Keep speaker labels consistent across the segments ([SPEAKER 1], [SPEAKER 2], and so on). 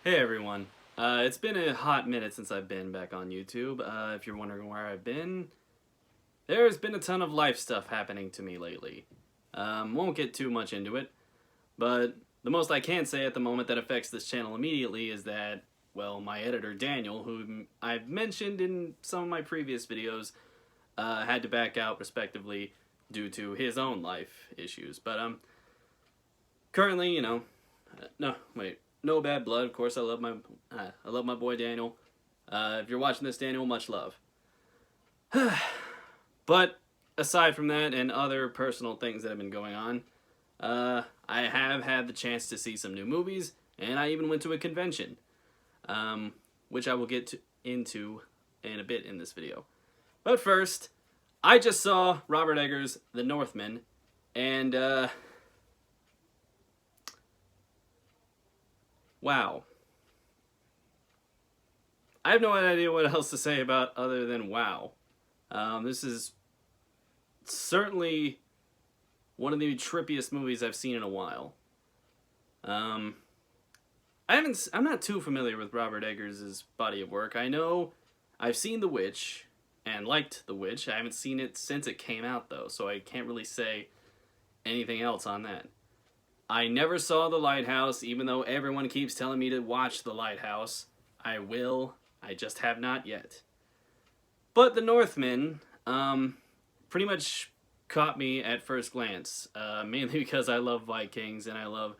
[SPEAKER 1] Hey everyone. It's been a hot minute since I've been back on YouTube. If you're wondering where I've been, there's been a ton of life stuff happening to me lately. Won't get too much into it, but the most I can say at the moment that affects this channel immediately is that, well, my editor Daniel, who I've mentioned in some of my previous videos, had to back out respectively due to his own life issues. But currently, no bad blood. Of course, I love my boy Daniel. If you're watching this, Daniel, much love. But aside from that and other personal things that have been going on, I have had the chance to see some new movies, and I even went to a convention, which I will get into in a bit in this video. But first, I just saw Robert Eggers' The Northman, and wow. I have no idea what else to say about other than wow. This is certainly one of the trippiest movies I've seen in a while. I'm not too familiar with Robert Eggers' body of work. I know I've seen The Witch and liked The Witch. I haven't seen it since it came out though, so I can't really say anything else on that. I never saw The Lighthouse, even though everyone keeps telling me to watch The Lighthouse. I will. I just have not yet. But The Northman pretty much caught me at first glance, mainly because I love Vikings and I love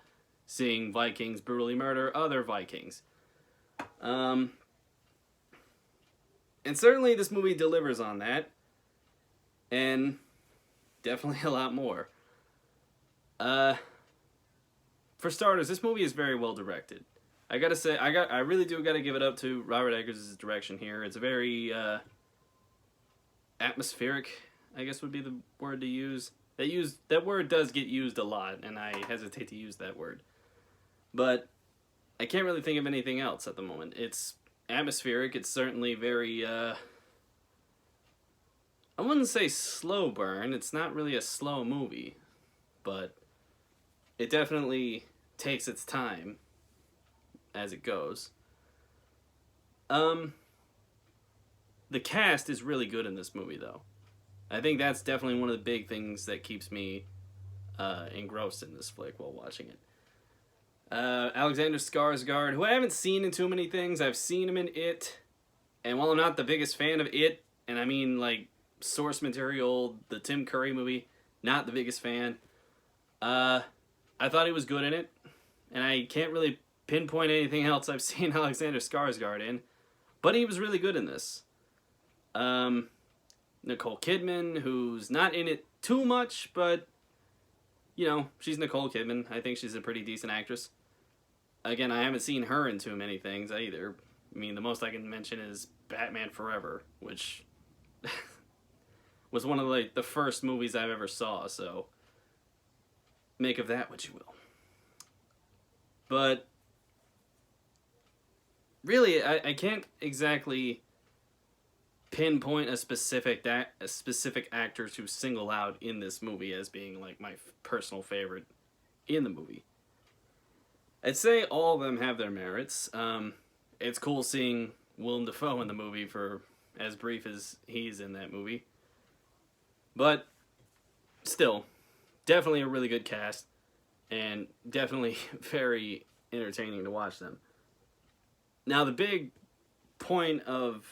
[SPEAKER 1] seeing Vikings brutally murder other Vikings. And certainly this movie delivers on that, and definitely a lot more. For starters, this movie is very well directed. I gotta say, I really do gotta give it up to Robert Eggers' direction here. It's very atmospheric, I guess would be the word to use. That word does get used a lot, and I hesitate to use that word. But I can't really think of anything else at the moment. It's atmospheric. It's certainly very I wouldn't say slow burn. It's not really a slow movie, but it definitely takes its time as it goes. The cast is really good in this movie, though. I think that's definitely one of the big things that keeps me engrossed in this flick while watching it. Alexander Skarsgård, who I haven't seen in too many things. I've seen him in It, and while I'm not the biggest fan of It, and I mean like source material, the Tim Curry movie, not the biggest fan. I thought he was good in it, and I can't really pinpoint anything else I've seen Alexander Skarsgård in, but he was really good in this. Nicole Kidman, who's not in it too much, but, you know, she's Nicole Kidman. I think she's a pretty decent actress. Again, I haven't seen her in too many things either. I mean, the most I can mention is Batman Forever, which was one of the first movies I've ever saw, so make of that what you will. But really, I can't exactly pinpoint a specific actor to single out in this movie as being like my personal favorite in the movie. I'd say all of them have their merits. It's cool seeing Willem Dafoe in the movie for as brief as he's in that movie. But still, definitely a really good cast, and definitely very entertaining to watch them. Now, the big point of,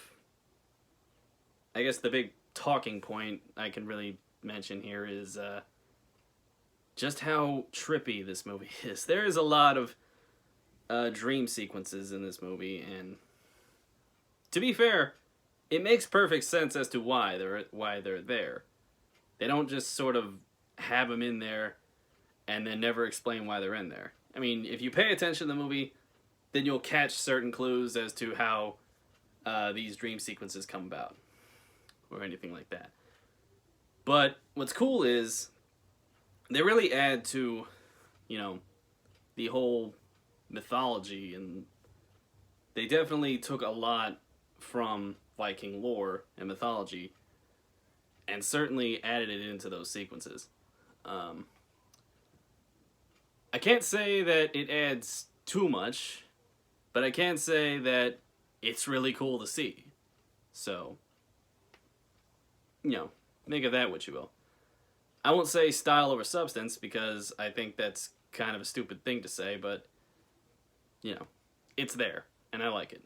[SPEAKER 1] I guess the big talking point I can really mention here is just how trippy this movie is. There is a lot of dream sequences in this movie, and to be fair, it makes perfect sense as to why they're there. They don't just sort of have them in there and then never explain why they're in there. I mean, if you pay attention to the movie, then you'll catch certain clues as to how these dream sequences come about, or anything like that. But what's cool is they really add to, you know, the whole mythology, and they definitely took a lot from Viking lore and mythology and certainly added it into those sequences. I can't say that it adds too much, but I can say that it's really cool to see. So, make of that what you will. I won't say style over substance because I think that's kind of a stupid thing to say, but, it's there, and I like it.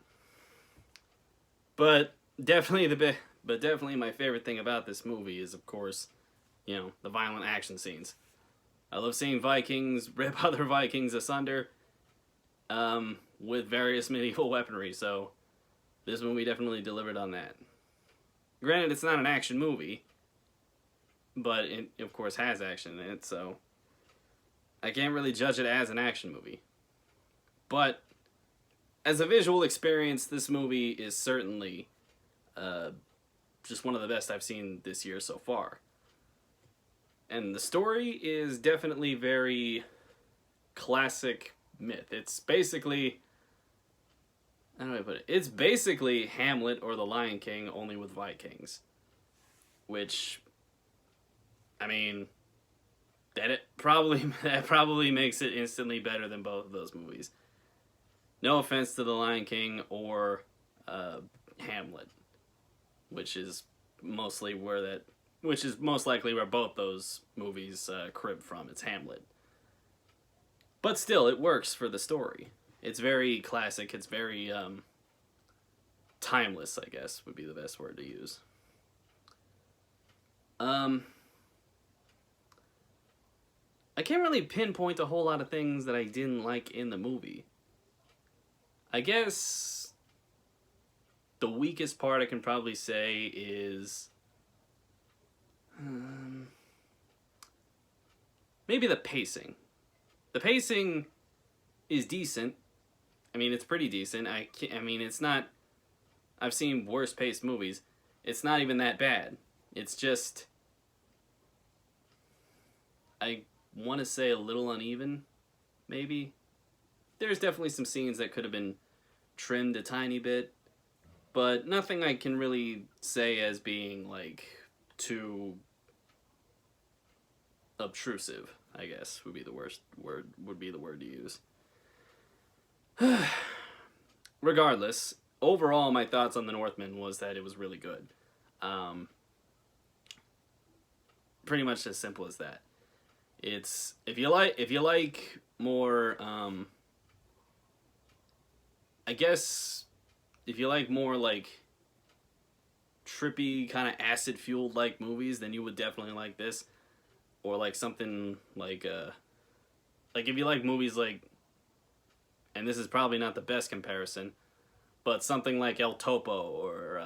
[SPEAKER 1] But definitely my favorite thing about this movie is, of course, the violent action scenes. I love seeing Vikings rip other Vikings asunder with various medieval weaponry, so this movie definitely delivered on that. Granted, it's not an action movie, but it, of course, has action in it, so I can't really judge it as an action movie. But as a visual experience, this movie is certainly just one of the best I've seen this year so far. And the story is definitely very classic myth. It's basically, how do I put it? It's basically Hamlet or The Lion King, only with Vikings. Which, I mean, that probably makes it instantly better than both of those movies. No offense to The Lion King or Hamlet, which is most likely where both those movies crib from. It's Hamlet. But still, it works for the story. It's very classic. It's very timeless, I guess, would be the best word to use. I can't really pinpoint a whole lot of things that I didn't like in the movie. I guess the weakest part I can probably say is maybe the pacing. The pacing is decent. I mean, it's pretty decent. I mean, it's not... I've seen worse paced movies. It's not even that bad. It's just... I want to say a little uneven, maybe. There's definitely some scenes that could have been trimmed a tiny bit, but nothing I can really say as being, like, too obtrusive, I guess, would be the word to use. Regardless, overall, my thoughts on The Northman was that it was really good. Pretty much as simple as that. It's, if you like more, I guess, if you like more, like, trippy, kind of acid-fueled, like, movies, then you would definitely like this. Or, like, something like, if you like movies like, and this is probably not the best comparison, but something like El Topo, or,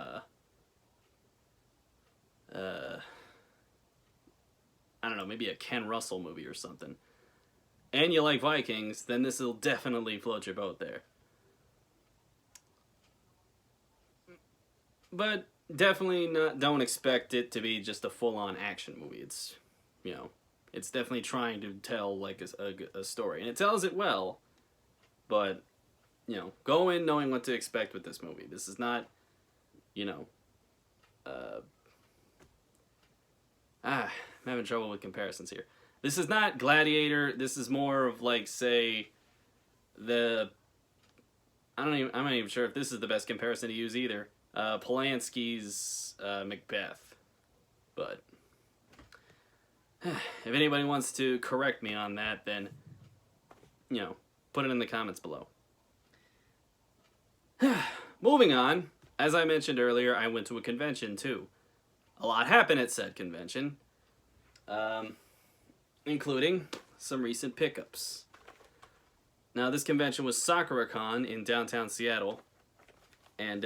[SPEAKER 1] I don't know, maybe a Ken Russell movie or something, and you like Vikings, then this will definitely float your boat there. But definitely don't expect it to be just a full-on action movie. It's, it's definitely trying to tell, like, a story. And it tells it well, but, go in knowing what to expect with this movie. This is not, I'm having trouble with comparisons here. This is not Gladiator. This is more of, like, say, I'm not even sure if this is the best comparison to use either. Polanski's Macbeth. But if anybody wants to correct me on that, then, put it in the comments below. Moving on, as I mentioned earlier, I went to a convention too. A lot happened at said convention, including some recent pickups. Now, this convention was SakuraCon in downtown Seattle, and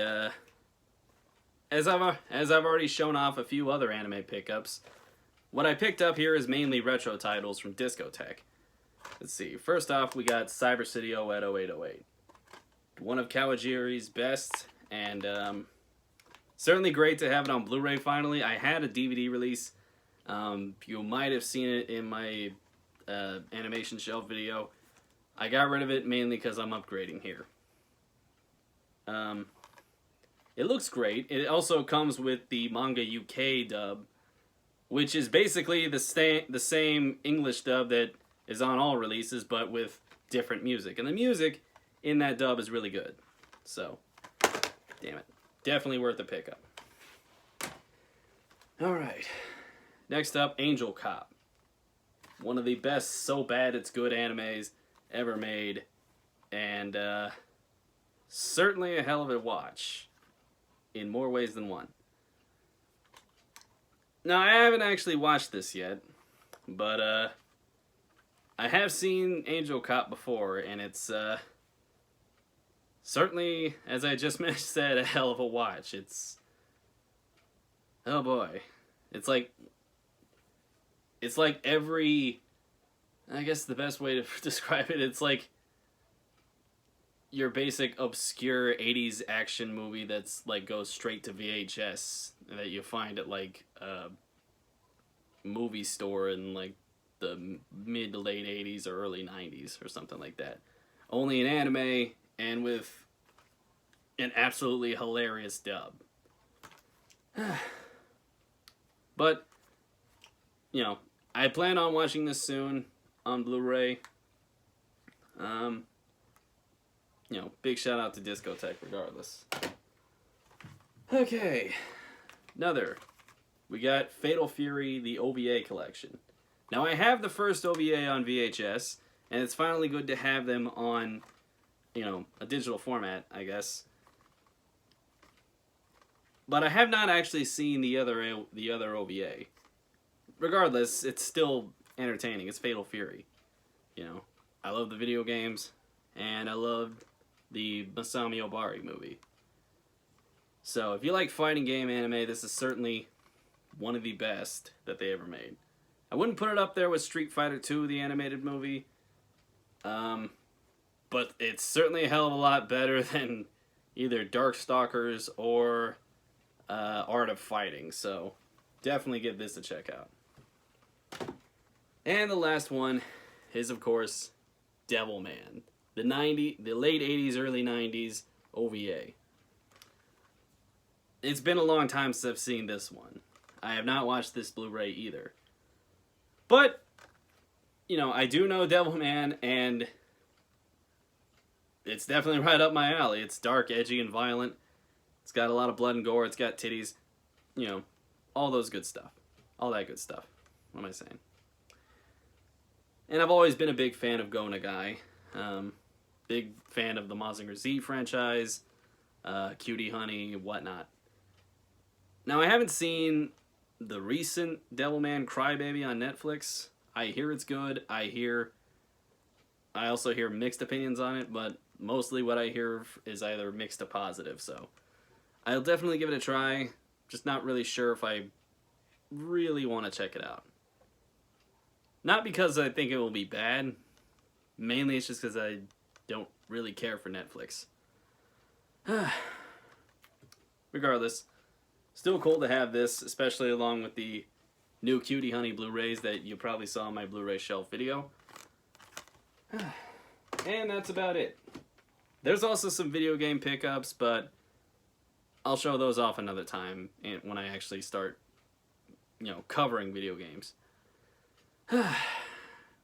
[SPEAKER 1] as I've already shown off a few other anime pickups, what I picked up here is mainly retro titles from Discotech. Let's see. First off, we got Cyber City 080808. One of Kawajiri's best, and certainly great to have it on Blu-ray finally. I had a DVD release. You might have seen it in my animation shelf video. I got rid of it mainly because I'm upgrading here. It looks great. It also comes with the Manga UK dub, which is basically the same English dub that is on all releases, but with different music. And the music in that dub is really good. So, damn it. Definitely worth the pickup. Alright. Next up, Angel Cop. One of the best so bad it's good animes ever made. And certainly a hell of a watch. In more ways than one. Now, I haven't actually watched this yet. But I have seen Angel Cop before. And it's certainly, as I just said, a hell of a watch. It's... oh boy. It's like every... I guess the best way to describe it, it's like your basic obscure 80s action movie that's like goes straight to VHS that you find at like a movie store in like the mid to late 80s or early 90s or something like that. Only an anime and with an absolutely hilarious dub. But, you know, I plan on watching this soon on Blu-ray. You know, big shout out to Discotech regardless. Okay, another. We got Fatal Fury, the OVA collection. Now, I have the first OVA on VHS, and it's finally good to have them on, you know, a digital format, I guess. But I have not actually seen the other OVA. Regardless, it's still entertaining. It's Fatal Fury. You know, I love the video games, and I love the Masami Obari movie. So, if you like fighting game anime, this is certainly one of the best that they ever made. I wouldn't put it up there with Street Fighter 2, the animated movie. But it's certainly a hell of a lot better than either Darkstalkers or Art of Fighting. So, definitely give this a check out. And the last one is, of course, Devilman. The late 80s, early 90s OVA. It's been a long time since I've seen this one. I have not watched this Blu-ray either. But, you know, I do know Devilman, and it's definitely right up my alley. It's dark, edgy, and violent. It's got a lot of blood and gore. It's got titties. You know, all those good stuff. All that good stuff. What am I saying? And I've always been a big fan of Go Nagai. Big fan of the Mazinger Z franchise, Cutie Honey, whatnot. Now, I haven't seen the recent Devilman Crybaby on Netflix. I hear it's good. I also hear mixed opinions on it, but mostly what I hear is either mixed to positive, so I'll definitely give it a try. Just not really sure if I really want to check it out. Not because I think it will be bad. Mainly it's just because I don't really care for Netflix. Regardless, still cool to have this, especially along with the new Cutie Honey Blu-rays that you probably saw in my Blu-ray shelf video. And that's about it. There's also some video game pickups, but I'll show those off another time when I actually start, you know, covering video games.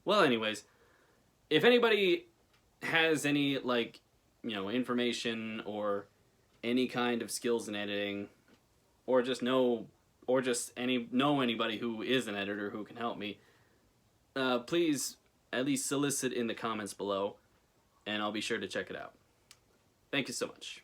[SPEAKER 1] Well, anyways, if anybody has any, like, you know, information or any kind of skills in editing, or just know anybody who is an editor who can help me, please at least solicit in the comments below, and I'll be sure to check it out. Thank you so much.